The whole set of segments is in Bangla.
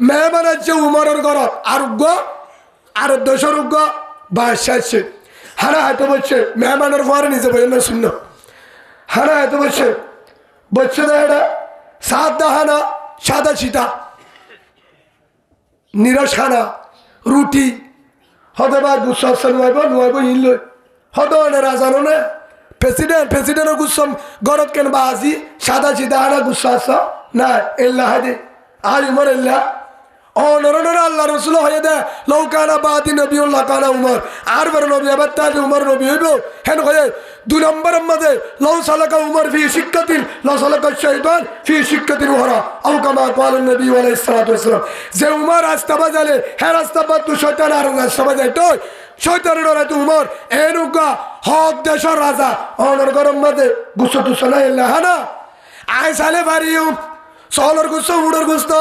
মেহমান আছে উমরের ঘরত আরোগ্য আর দোষরোগ্য বাদশা আছে হানা হাতে বসছে মেহমানের পরে নিজে বললেন শূন্য হানা হাতে বসছে বসছে না এটা সাদা হানা সাদা চিতা নিরস খানা রুটি হতে বা গুচ্ছ নুয়াইব নুয়াইব ইল হতে রাজানো না প্রেসিডেন্টের গুচ্ছম গরত কেন বাজি সাদা চিতা হানা গুচ্ছ আস না এল্লা হাদে আর উমর এল্লা অনরনর আল্লাহ রসুল হয়ে দে লৌকানা বাদি নবী উল্লাহ কানা উমর আর বড় নবী আবার তাজ উমর নবী হইব হেন হয়ে 2 নম্বরের মধ্যে লৌ সালাকা উমর ফি শিক্ষাতিন লৌ সালাকা শয়তান ফি শিক্ষাতিন ওহরা আও কামা ক্বাল নবী আলাইহিস সালাতু ওয়াসসালাম যে উমর রাস্তা বাজালে হে রাস্তা বাদ তো শয়তান আর রাস্তা বাজাই তো শয়তানের ওরা তো উমর এনুকা হক দেশের রাজা অনর গরম মধ্যে গুছো তো শোনা এল্লা হানা আই সালে বাড়িও সলর গুছো উড়র গুস্ত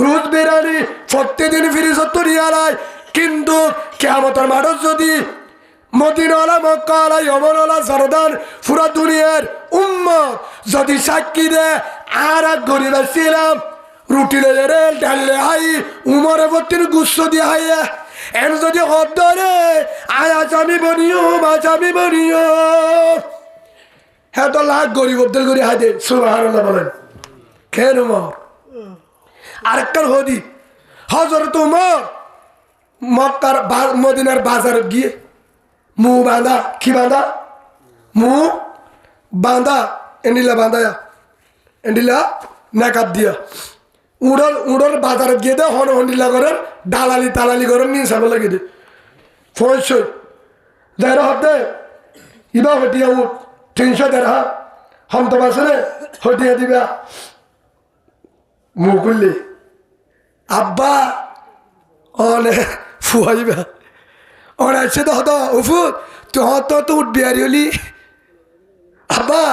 রোজ বেরানি প্রত্যেকদিন ফিরে সত্তর ইয়ারায় কিন্তু কিয়ামতের মাঠত যদি মদিনাওয়ালা মক্কাওয়ালা ইয়মনওয়ালা জর্দান পুরা দুনিয়ার উম্মত যদি সাক্ষী দে আর এক গরিব ছিলাম রুটি লে ডালে হাই উমরে ভর্তির গুচ্ছ দিয়ে হাইয়া এন যদি হদ ধরে আয় আচামি বনিও হ্যাঁ তো লাখ গরিব করি হাই দে সুবহানাল্লাহ বলেন কেন উমর আরেকটার হদি হযরত উমর মক্কার মদিনার বাজারে গিয়ে মু বাঁধা কি বাঁধা মু বাঁধা এন্ডিলা নাকাব দিয়া উড়র বাজারে গিয়ে দে হন হন্ডিলা করেন দালালি করেন নিয়ে সাব লাগে দে ফসই দেড় হতে ইবা হটিয়া উঠ 300 দেড় হম তো বাসনে হটিয়া দিবা মু করলে আব্বা অনে ফুয়াইবা অনে আছে তো হতো উফুত তুই হতো তো উঠবি আর হলি আব্বা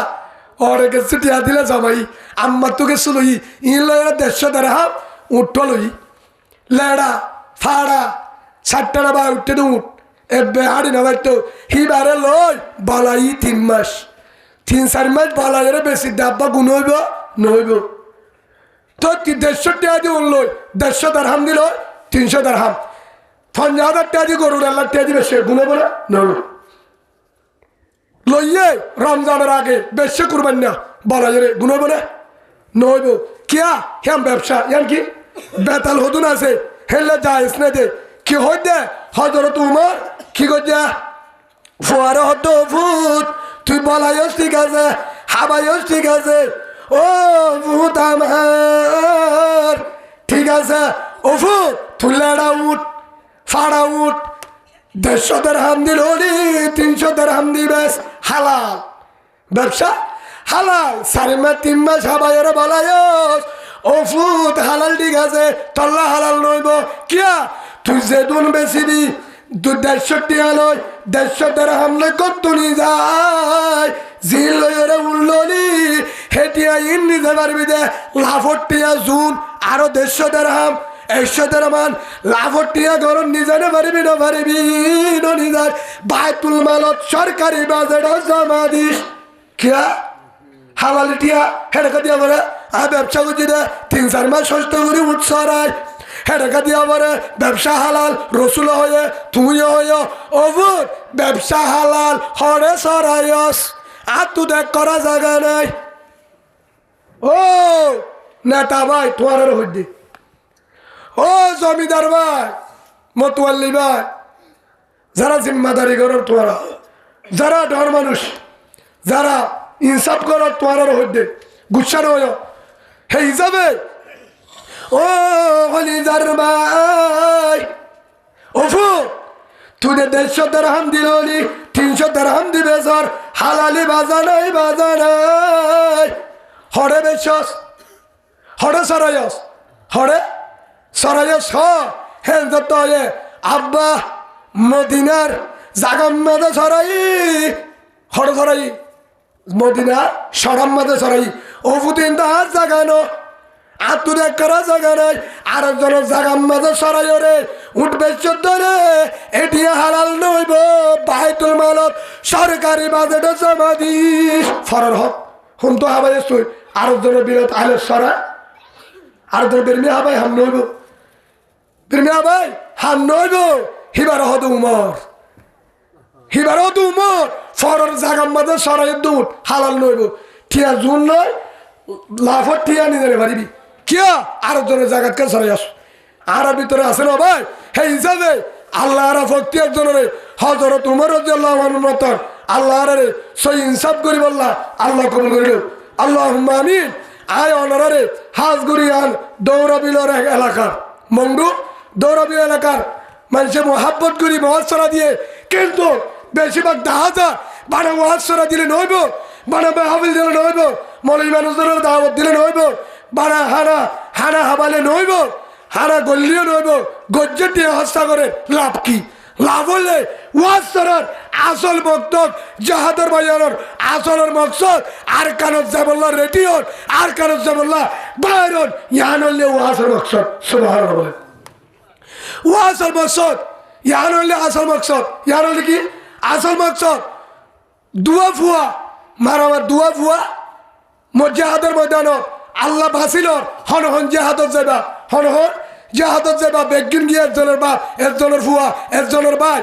অরে গেছে টিয়া দিলে জামাই আম্মা তো গেছো লই ইন লইরা 150 দেড়হাম উঠল লই লেড়া ফাড়া 60 টাকা বা উঠতে তো উঠ এবে হাড়ি না বাইতো হিবারে লই বালাই 3 মাস 3-4 মাস বালাইয়ের বেশি ডাব্বা গুণ হইব নহইব তো 150 টাকা দিয়ে উঠল 150 দেড়হাম দিল 300 দেড়হাম 50,000 টাকা দিয়ে গরুর আল্লাহ টাকা দিবে সে গুণ হইব না নহইব লইয়ে রমজানের আগে বেশি করবেন না বালাইয়ের গুণ হইব না নহইব কিয়া হ্যাঁ ব্যবসা ইয়ান কি বেতাল হদুন আছে হেলে যাইস না দে কি হই দে হযরত উমর কি কইয়া ফুয়ারে হত ফুট তুই বলাইস ঠিক আছে হাবাইস ঠিক আছে ও ফুট আমার ঠিক আছে ও ফুট তুই লেড়া উঠ ফাড়া উঠ 150 দেড়হাম দিল 300 দেড়হাম দিবেস হালাল ব্যবসা হালাল 4 মাস 3 মাস হাবাইয়ের বলাইস ও ফুট হালাল ঠিক আছে তল্লা হালাল নইব কিয়া তুই যে দুন বেশিবি 150 টাকা লয় 150 দেড়হাম লয় কত নি যায় জিল লয়রে উল্ললি হেটিয়া ইন নিতে পারবি দে লাফটিয়া জুন আরো 150 দেড়হাম 100 দেড়হাম লাফটিয়া গরম নিজানে পারবি না পারবি নিজার বাইতুল মালত সরকারি বাজেট জমা দিস কিয়া হালাল টিয়া হেডকা দিয়া বলে আর ব্যবসা করছি দে 3-4 মাস সস্ত করে উৎসরায় হেডকা দিয়া বলে ব্যবসা হালাল রসুল হয়ে তুমিও হয়ে অবুত ব্যবসা হালাল হরে সরাইস আর তু দেখ করা জায়গা নাই ও নেতা ভাই তোমার হইদি ও জমিদার ভাই মতুয়াল্লি ভাই যারা জিম্মাদারি করো তোমার যারা ডর মানুষ যারা ইনসাফ করো তোমার হইদে গুচ্ছা নয় হে হিসাবে ও হলিদার ভাই ওফু তুই 150 দেড়হাম দিল 300 দেড়হাম দিবে স্যার হালালি বাজা নাই হরে বেশস হরে সরাইস হেন যত আব্বা মদিনার জাগাম মাদে সরাই হরে সরাই মদিনা সরাম মাদে সরাই ওফুদিন তো আর জাগানো আর তুই এক করা জায়গা নাই আর একজনের জাগাম মাঝে সরাই রে উঠবে 14 রে এটি হালাল নইব বাইতুল মালত সরকারি বাজেটে জমা দিস ফরার হক হুম তো হাবাই তুই আর একজনের বিরত আলে সরা আর একজনের বেরমি হাবাই হাম নইব প্রেমিয়া ভাই হান নইব হিবার হদ উমর হিবার হদ উমর ফরর জাগাম মাঝে সরাই দুধ হালাল নইব ঠিয়া জুন নয় লাফত ঠিয়া নিজে পারিবি কিয়া আরো জনের জায়গাতকে সরাই আস আর ভিতরে আছে না ভাই হে হিসাবে আল্লাহ আর ভক্তি একজনের হজরত উমর মতন আল্লাহ রে সই ইনসাফ করি বললা আল্লাহ কবুল করিল আল্লাহ আমিন আয় অনারে হাজগুড়ি আন দৌড়াবিলর এলাকার মংডু দৌড়াবিল এলাকার মানুষের মোহাব্বত করি মহাসরা দিয়ে কিন্তু বেশিরভাগ দেখা যায় বানা মহাসরা দিলে নইব বানা মেহাবিল দিলে নইব মৌলী মানুষদের দাওয়াত দিলে নইব বানা হানা হানা হাবালে নইব হানা গল্লিও নইব গজ্জের দিয়ে হস্তা করে লাভ কি লাভ হলে ওয়াসরার আসল বক্তব্য জাহাদর বাজানোর আসলের মকসদ আর কানত জাবল্লা রেডিওর আর কানত জাবল্লা বাইরন ইয়ান হলে ওয়াসর মকসদ সুবহানাল্লাহ বলে ওয়াসল মকসদ ইয়ান হলে আসল মকসদ ইয়ান হলে কি আসল মকসদ দুয়া ফুয়া মারামার দুয়া ফুয়া জাহাদের ময়দান আল্লাহ ভাসিলর হন হন জাহাদত যাবা হন হন জাহাদত যাবা বেগিন গিয়ে একজনের বাপ একজনের ফুয়া একজনের ভাই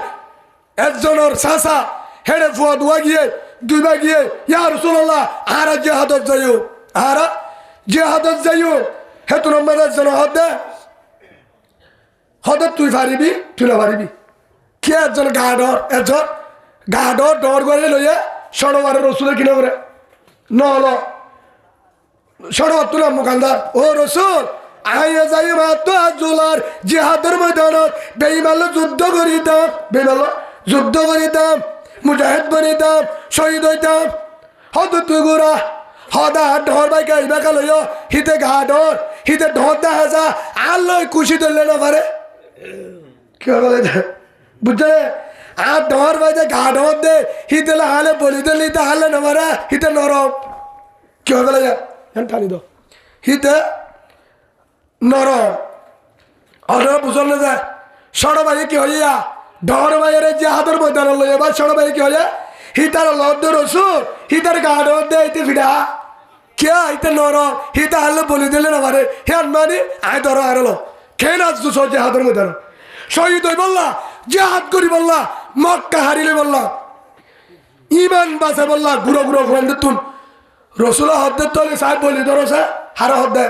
একজনের চাচা হেড়ে ফুয়া দুয়া গিয়ে দুইবা গিয়ে ইয়া রাসূলুল্লাহ আর জাহাদত যাইও আর জাহাদত যাইও হে তোর আমাদের জন হদে হদে তুই পারিবি তুই না পারিবি কে একজন গাডর ডর করে লইয়া সরবারে রসুলের কিনে করে নল সরবার তুলাম মুখানদার ও রসুল আইয়া যাই মাত্র জোলার জিহাদের ময়দানত বেইমালে যুদ্ধ করিতাম বেইমালে যুদ্ধ করিতাম মুজাহিদ বনিতাম শহীদ হইতাম হদ তুই গোরা হদা ঢর বাইকা ইবাকা লইয়া হিতে ঘা ডর হিতে ঢর দেখা যা আর লই খুশি ধরলে না পারে কি বলে বুঝলে আর ঢর বাইতে ঘা ঢর দে হিতে হালে বলি দিলি তা হালে না মারা হিতে নরম কি বলে টানি দো হিতে নরম অনেক বুঝল না যায় সড় ভাই কি হইয়া ঢর ভাইয়ের যে হাতের ময়দান লইয়া বা সড় ভাই কি হইয়া হিতার লদ রসুন হিতার গা ঢর দে ইতে ফিডা কে ইতে নরম হিতে হালে বলি দিলে না পারে হে আনমানি আয় ধরো আরলো খেয়ে নাচ দুশো যে হাতের ময়দান শহীদ হই বললা যে হাত করি বললা মক্কা হারিলে বললা ইমান বাসে বললা গুড়ো গুড়ো ফোন তুন রসুল হদ্দের তো সাহেব বলি ধরো সে হারা হদ্দে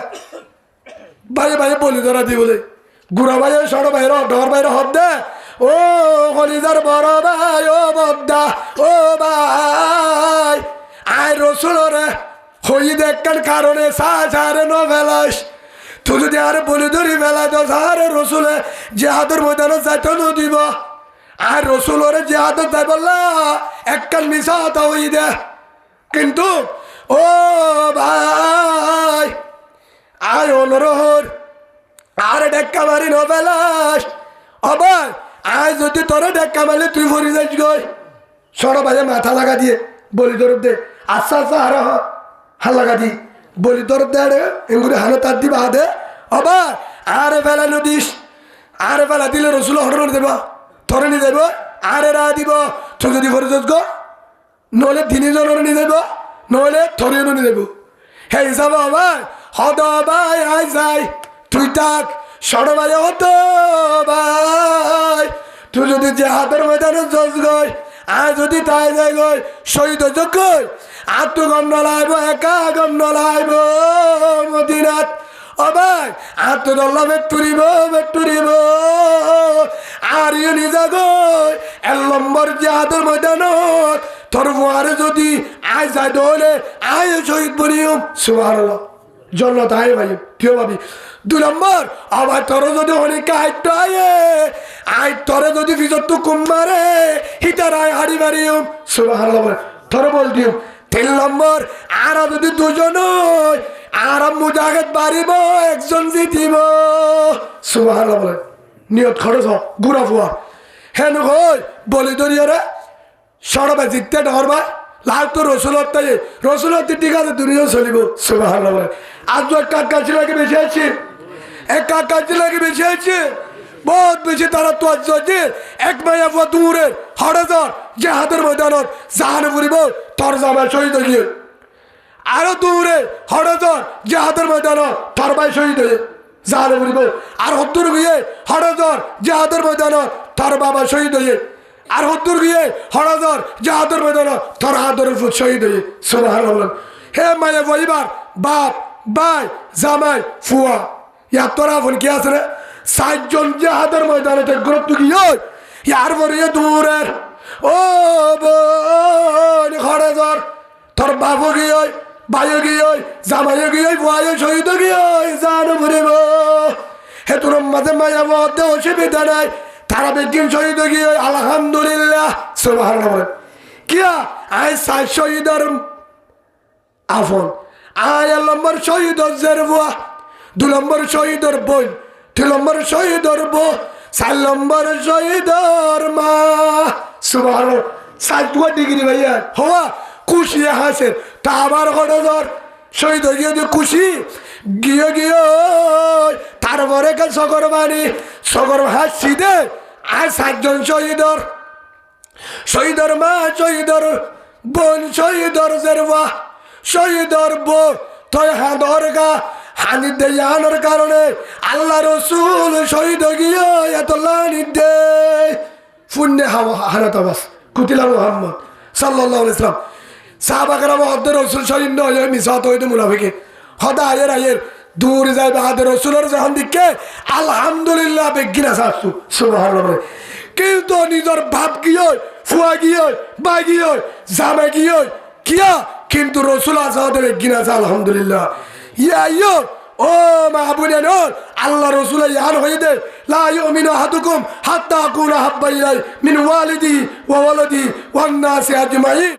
বাইরে বাইরে বলি ধরা দি বলে গুড়া বাইরে সড় বাইরে ডর বাইরে হদ্দে ও হলিদার বড় ভাই ও বদ্দা ও ভাই আয় রসুল রে হই দেখার কারণে সারে ন ফেলাস তুই যদি আরে বলি ধরি ফেলাই তো সারে রসুলে যে হাতের ময়দানে যাইতে ন দিব আর রসুল রে যে হাতে যাই বললা একখান মিশা হতা হই দে কিন্তু ও ভাই আয় অনুরোধ আর ডেক্কা মারি নবেলাস অবাই আয় যদি তোরা ডেক্কা মারলে তুই ভরি যাইস গই সড় বাজে মাথা লাগা দিয়ে বলি দরদ দে আচ্ছা আচ্ছা আর হাল লাগা দি বলি দরদ দে রে এগুলো হানো তার দিবা দে অবাই আরে ফেলা নদিস আরে ফেলা দিলে রসুল হরণ দেব ধরে নিয়ে দেব আরে রা দিব তুই যদি ভরি যাস গো নলে দিনে জনের নিয়ে দেব নইলে থরে নিয়ে দেব হে হিসাব ভাই হদ ভাই আয় যাই তুই তাক সড় বাজে হতো ভাই তুই যদি যে হাতের ময়দানে জজ গই আর যদি তাই যাই গই শহীদ যোগ্য আর তো গম নলাইব একা গম নলাইব মদিনাত ও ভাই আর তো দল্লা বেটুরিব আর ইয়ে নিজা গই এক নম্বর যে হাতের ময়দানত তোর ফুয়ারে যদি আয় যায় দৌলে আয় শহীদ বলিম সুবহানাল্লাহ জন্নত আয় ভাই কেউ ভাবি 2 নম্বর আবার তোর যদি অনেক আয়ত্ত আয় তোরে যদি ভিতর তো কুম্বারে হিতার আয় হাড়ি বাড়িম সুবহানাল্লাহ তোর বল দিও 3 নম্বর আর যদি দুজন আর মুজাহিদ বাড়িব একজন জিতিব সুবহানাল্লাহ নিয়ত খরচ গুড়া ফুয়া হেন হই বলি দরিয়ারে সড়বে জিততে ধরবা লাল তো রসুলত ঠিক আছে দুনিয়া চলিব সুবহানাল্লাহ আজ এক কাকা ছিলাকে বেশি আছে এক কাকা ছিলাকে বেশি আছে বহুত বেশি তারা তো আজ এক মাইয়া ফুয়া দূরের হড়াজার যে হাতের ময়দানত জাহানে ফুরিব তোর জামাই শহীদ হয়ে আরো দূরে হড়াজার যে হাতের ময়দানত তোর ভাই শহীদ হয়ে জানে বলিব আর হদ্দুর গিয়ে হরদর জাহাদের ময়দান তার বাবা শহীদ হয়ে আর হদ্দুর গিয়ে হরদর জাহাদের ময়দান তার আদর শহীদ হয়ে সুবহানাল্লাহ হে মায়া পরিবার বাপ ভাই জামাই ফুয়া ইয়ার তোরা ফোন কি আছে রে 60 জন জাহাদের ময়দানে গুরুত্ব গিয়ে ইয়ার পরে দূরের ও বোন হরদর তোর বাবু গিয়ে ভাইও গিয়ে জামাইও গিয়ে ভুয়াইও শহীদ গিয়ে জানো ভরিব হে তোর মাঝে মায়া মধ্যে অসুবিধা নাই তারা বেগিন শহীদ গিয়ে আলহামদুলিল্লাহ সুবহানাল্লাহ কিয়া আই সাই শহীদের আফন আয় নম্বর শহীদর জেরবুয়া 2 নম্বর শহীদর বোন 3 নম্বর শহীদর বো 4 নম্বর শহীদর মা সুবহানাল্লাহ 60 ডিগ্রি ভাইয়া হওয়া খুশি হাসে তা আবার হরদর শহীদ গিয়ে খুশি গিয়ে গিয়ে তারপরে সগর বাণী সগর হাসি দে আর 7 জন শহীদর মা শহীদর বোন শহীদর জেরবা শহীদর বো তয় হাঁদর গা হানি দেয়ানোর কারণে আল্লাহ রসুল শহীদ গিয়ে এত লানি দে ফুন্নে হানাত আবাস কুতিলা মুহাম্মদ সাল্লাল্লাহু আলাইহি ওয়াসাল্লাম সাহাবাগরা মধ্যে রসুল শহীদ নয় মিসাত হইতে মুনাফিকে হদা আয়ের দূর যায় বাহাদের রসুলের যখন দিকে আলহামদুলিল্লাহ বেগিনা শাসু সুবহানাল্লাহ কিন্তু নিজের বাপ গিয়ে ফুয়া গিয়ে বা গিয়ে জামা গিয়ে কিয়া কিন্তু রসুল আসাদের বেগিনা আছে আলহামদুলিল্লাহ ইয়া ও মাহবুবে নূর আল্লাহ রসুল ইয়ান হয়ে দে লা ইউমিনু আহাদুকুম হাত্তা আকুনা হাব্বা ইলাই মিন ওয়ালিদি ওয়া ওয়ালাদি ওয়ান নাসি আজমাইন।